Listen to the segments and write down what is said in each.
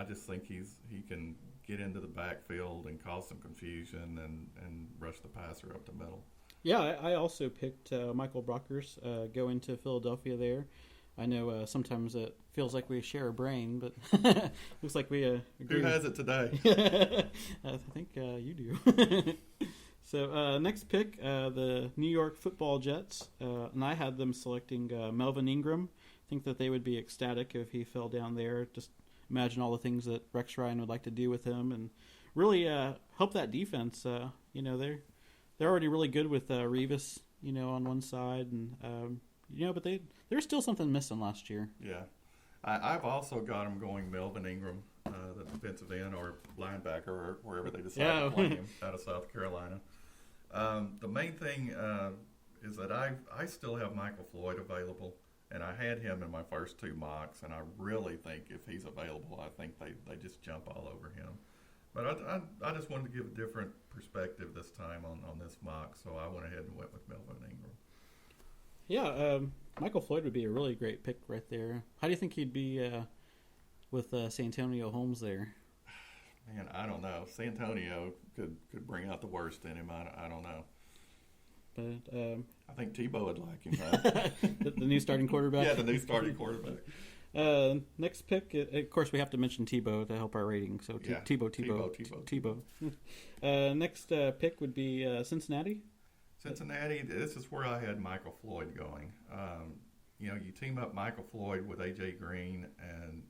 just think he can get into the backfield and cause some confusion and rush the passer up the middle. Yeah, I also picked Michael Brockers going to Philadelphia there. I know sometimes it feels like we share a brain, but looks like we agree. Who has it today? I think you do. So next pick, the New York Football Jets, and I had them selecting Melvin Ingram. I think that they would be ecstatic if he fell down there. Just imagine all the things that Rex Ryan would like to do with him, and really help that defense. They're already really good with Revis, on one side, and but there's still something missing last year. Yeah. I've also got him going Melvin Ingram, the defensive end or linebacker or wherever they decide to play him out of South Carolina. The main thing is that I still have Michael Floyd available, and I had him in my first two mocks, and I really think if he's available, I think they just jump all over him. But I just wanted to give a different perspective this time on this mock, so I went ahead and went with Melvin Ingram. Yeah, Michael Floyd would be a really great pick right there. How do you think he'd be with Santonio Holmes there? Man, I don't know. Santonio could bring out the worst in him. I don't know. But I think Tebow would like him, right? the new starting quarterback? Yeah, the new starting quarterback. Next pick, of course, we have to mention Tebow to help our rating. So Tebow. Next pick would be Cincinnati. Cincinnati, this is where I had Michael Floyd going. You team up Michael Floyd with A.J. Green and,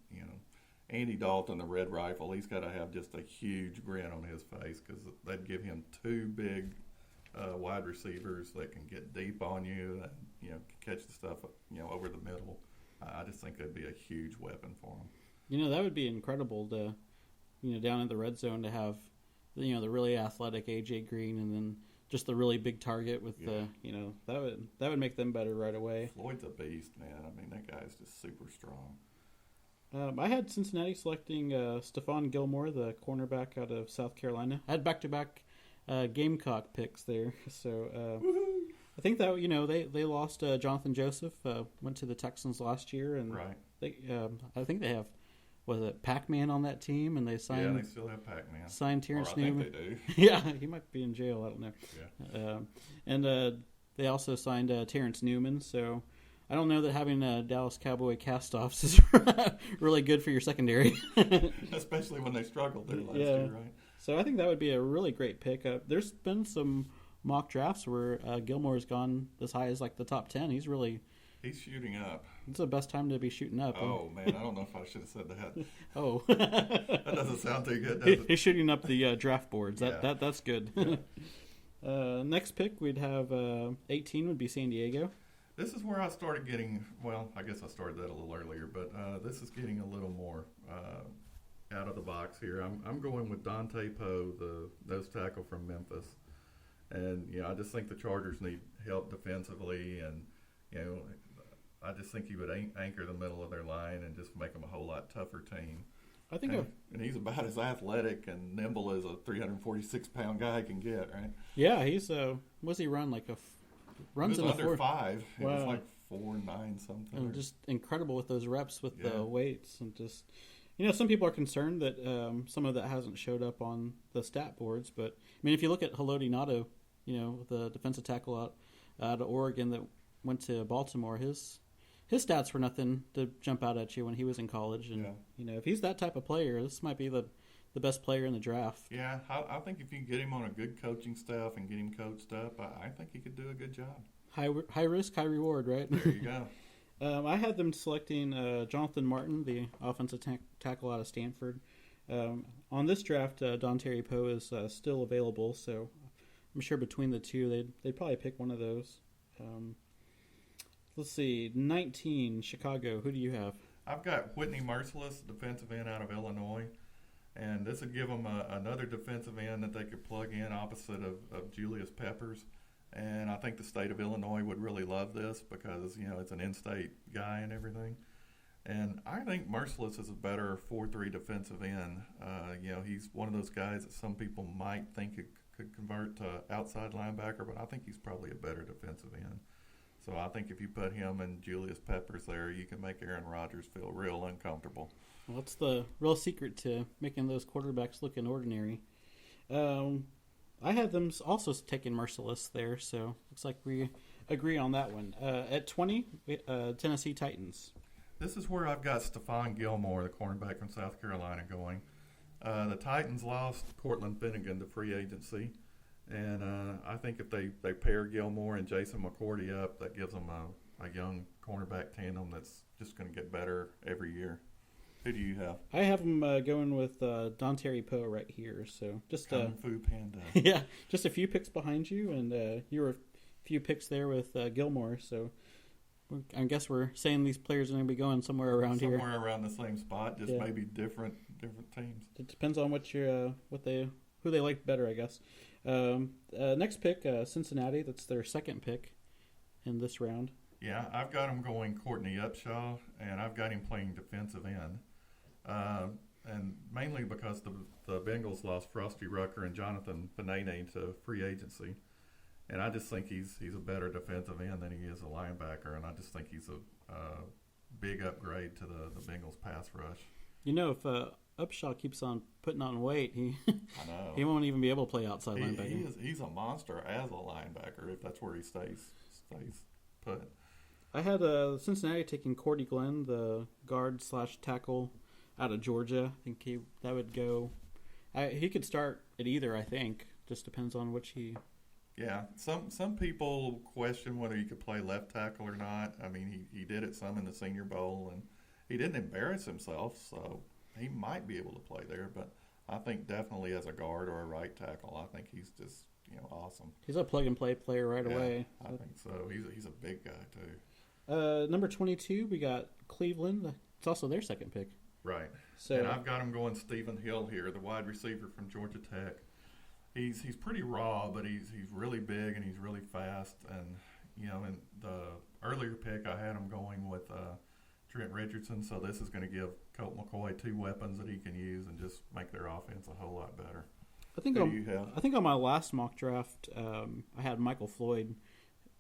Andy Dalton, the Red Rifle. He's got to have just a huge grin on his face because they'd give him two big wide receivers that can get deep on you and, catch the stuff, over the middle. I just think that'd be a huge weapon for him. That would be incredible to, down in the red zone to have, the really athletic A.J. Green and then just the really big target with that would make them better right away. Floyd's a beast, man. I mean, that guy's just super strong. I had Cincinnati selecting Stephon Gilmore, the cornerback out of South Carolina. I had back-to-back Gamecock picks there, so I think that they lost Jonathan Joseph, went to the Texans last year, and right. I think they have. Was it Pac-Man on that team? And they signed. Yeah, they still have Pac-Man. Signed Terrence Newman. I think they do. Yeah, he might be in jail. I don't know. Yeah. And they also signed Terrence Newman. So I don't know that having Dallas Cowboy cast-offs is really good for your secondary. Especially when they struggled there last year, right? So I think that would be a really great pick. There's been some mock drafts where Gilmore's gone as high as like the top 10. He's shooting up. It's the best time to be shooting up. Oh, man, I don't know if I should have said that. Oh. That doesn't sound too good, does it? He's shooting up the draft boards. That's good. Yeah. Next pick, we'd have 18 would be San Diego. This is where I started getting, well, I guess I started that a little earlier, but this is getting a little more out of the box here. I'm going with Dante Poe, the nose tackle from Memphis. And, I just think the Chargers need help defensively, and, I just think he would anchor the middle of their line and just make them a whole lot tougher team. I think, and he's about as athletic and nimble as a 346-pound guy can get, right? Yeah, he's what's he run like runs in the under 5. Wow. It was like 4.9 something. Just incredible with those reps with the weights and just some people are concerned that some of that hasn't showed up on the stat boards, but I mean if you look at Haloti Ngata, the defensive tackle out of Oregon that went to Baltimore, his stats were nothing to jump out at you when he was in college. And, if he's that type of player, this might be the best player in the draft. Yeah, I think if you get him on a good coaching staff and get him coached up, I think he could do a good job. High risk, high reward, right? There you go. I had them selecting Jonathan Martin, the offensive tackle out of Stanford. On this draft, Don Terry Poe is still available, so I'm sure between the two, they'd probably pick one of those. Let's see, 19, Chicago. Who do you have? I've got Whitney Merciless, defensive end out of Illinois. And this would give them another defensive end that they could plug in opposite of Julius Peppers. And I think the state of Illinois would really love this because, it's an in-state guy and everything. And I think Merciless is a better 4-3 defensive end. He's one of those guys that some people might think could convert to outside linebacker, but I think he's probably a better defensive end. So I think if you put him and Julius Peppers there, you can make Aaron Rodgers feel real uncomfortable. Well, that's the real secret to making those quarterbacks looking ordinary. I had them also taking merciless there, so looks like we agree on that one. At 20, Tennessee Titans. This is where I've got Stephon Gilmore, the cornerback from South Carolina, going. The Titans lost Cortland Finnegan to free agency, and I think if they pair Gilmore and Jason McCourty up, that gives them a young cornerback tandem that's just going to get better every year. Who do you have? I have them going with Dontari Poe right here. So just Kung Fu Panda. Yeah, just a few picks behind you, and you were a few picks there with Gilmore. So I guess we're saying these players are going to be going somewhere around here. Somewhere around the same spot, just maybe different teams. It depends on who they like better, I guess. Next pick, Cincinnati. That's their second pick in this round. Yeah, I've got him going Courtney Upshaw, and I've got him playing defensive end. And mainly because the Bengals lost Frosty Rucker and Jonathan Benene to free agency. And I just think he's a better defensive end than he is a linebacker, and I just think he's a big upgrade to the Bengals pass rush. You know, if Upshaw keeps on putting on weight, I know. he won't even be able to play outside linebacker. He's a monster as a linebacker if that's where he stays put. I had Cincinnati taking Cordy Glenn, the guard/tackle out of Georgia. I think that would go. He could start at either. I think just depends on which he. Yeah, some people question whether he could play left tackle or not. I mean, he did it some in the Senior Bowl, and he didn't embarrass himself, so he might be able to play there. But I think definitely as a guard or a right tackle, I think he's just awesome. He's a plug and play player right away. I think so. He's a big guy too. Number 22, we got Cleveland. It's also their second pick. Right. So, and I've got him going Stephen Hill here, the wide receiver from Georgia Tech. He's pretty raw, but he's really big and he's really fast. And in the earlier pick, I had him going with Trent Richardson. So this is going to give Colt McCoy two weapons that he can use and just make their offense a whole lot better. I think on my last mock draft, I had Michael Floyd.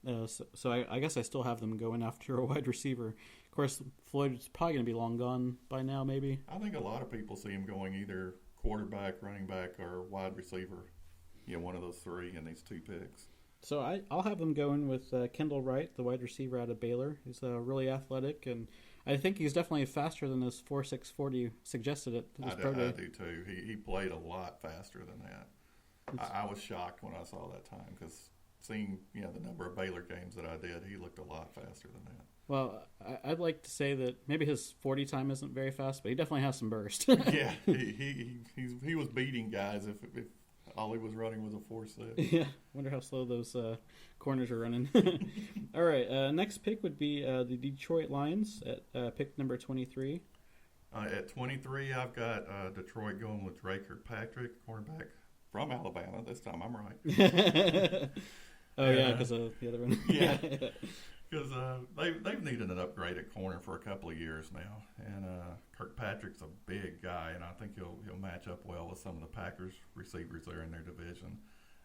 So I guess I still have them going after a wide receiver. Of course, Floyd's probably going to be long gone by now, maybe. I think a lot of people see him going either quarterback, running back, or wide receiver. One of those three in these two picks. So I'll have them going with Kendall Wright, the wide receiver out of Baylor. He's really athletic, and I think he's definitely faster than his 4.6 40 suggested it. I do too. He played a lot faster than that. I was shocked when I saw that time because seeing the number of Baylor games that I did, he looked a lot faster than that. Well, I'd like to say that maybe his 40 time isn't very fast, but he definitely has some burst. Yeah, he was beating guys if all he was running was a 4.6. Yeah, wonder how slow those corners are running. All right, next pick would be the Detroit Lions at pick number 23. At 23, I've got Detroit going with Drake Kirkpatrick, cornerback from Alabama. This time I'm right. Because of the other one. Yeah, because they've needed an upgrade at corner for a couple of years now, and Kirkpatrick's a big guy, and I think he'll match up well with some of the Packers receivers there in their division,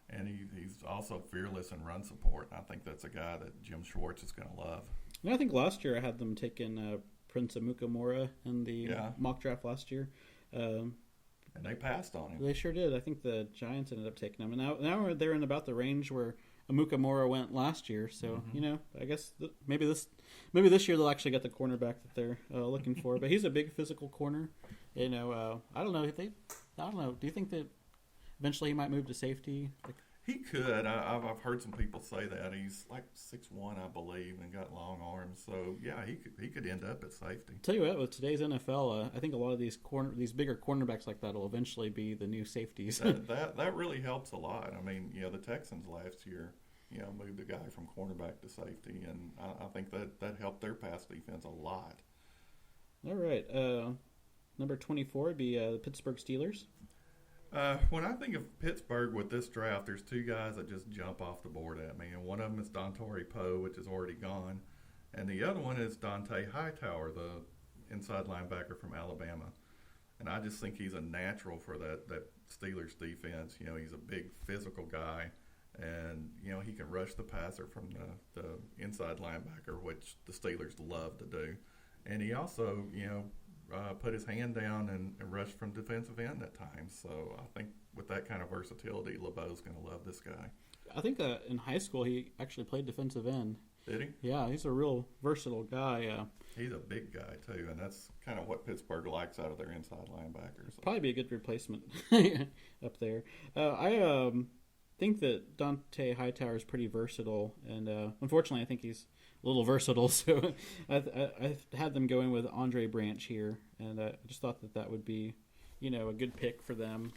and he's also fearless in run support. And I think that's a guy that Jim Schwartz is going to love. I think last year I had them taking Prince Amukamara in the mock draft last year. And they passed on him. They sure did. I think the Giants ended up taking him, and now they're in about the range where Amukamara went last year. So I guess maybe this year they'll actually get the cornerback that they're looking for. But he's a big physical corner. I don't know. Do you think that eventually he might move to safety? He could. I've heard some people say that. He's like 6'1", I believe, and got long arms. So yeah, he could end up at safety. Tell you what, with today's NFL, I think a lot of these bigger cornerbacks like that will eventually be the new safeties. that really helps a lot. I mean, the Texans last year, moved a guy from cornerback to safety, and I think that helped their pass defense a lot. All right, number 24 would be the Pittsburgh Steelers. When I think of Pittsburgh with this draft, there's two guys that just jump off the board at me, and one of them is Dontari Poe, which is already gone, and the other one is Dante Hightower, the inside linebacker from Alabama. And I just think he's a natural for that Steelers defense. He's a big physical guy, and he can rush the passer from the inside linebacker, which the Steelers love to do. And he also, put his hand down and rushed from defensive end at times. So I think with that kind of versatility, LeBeau's going to love this guy. I think in high school he actually played defensive end. Did he? Yeah, he's a real versatile guy. He's a big guy, too, and that's kind of what Pittsburgh likes out of their inside linebackers. Probably be a good replacement up there. I think that Dante Hightower is pretty versatile, and unfortunately I think he's a little versatile, so I had them going with Andre Branch here, and I just thought that would be, a good pick for them.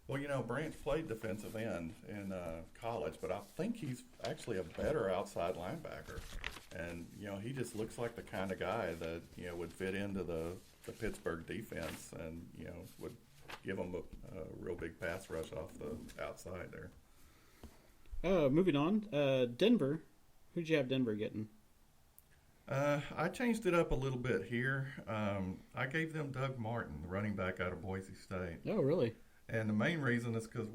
Well, Branch played defensive end in college, but I think he's actually a better outside linebacker. And, he just looks like the kind of guy that, would fit into the Pittsburgh defense and, would give them a real big pass rush off the outside there. Moving on, Denver. Who'd you have Denver getting? I changed it up a little bit here. I gave them Doug Martin, the running back out of Boise State. Oh, really? And the main reason is because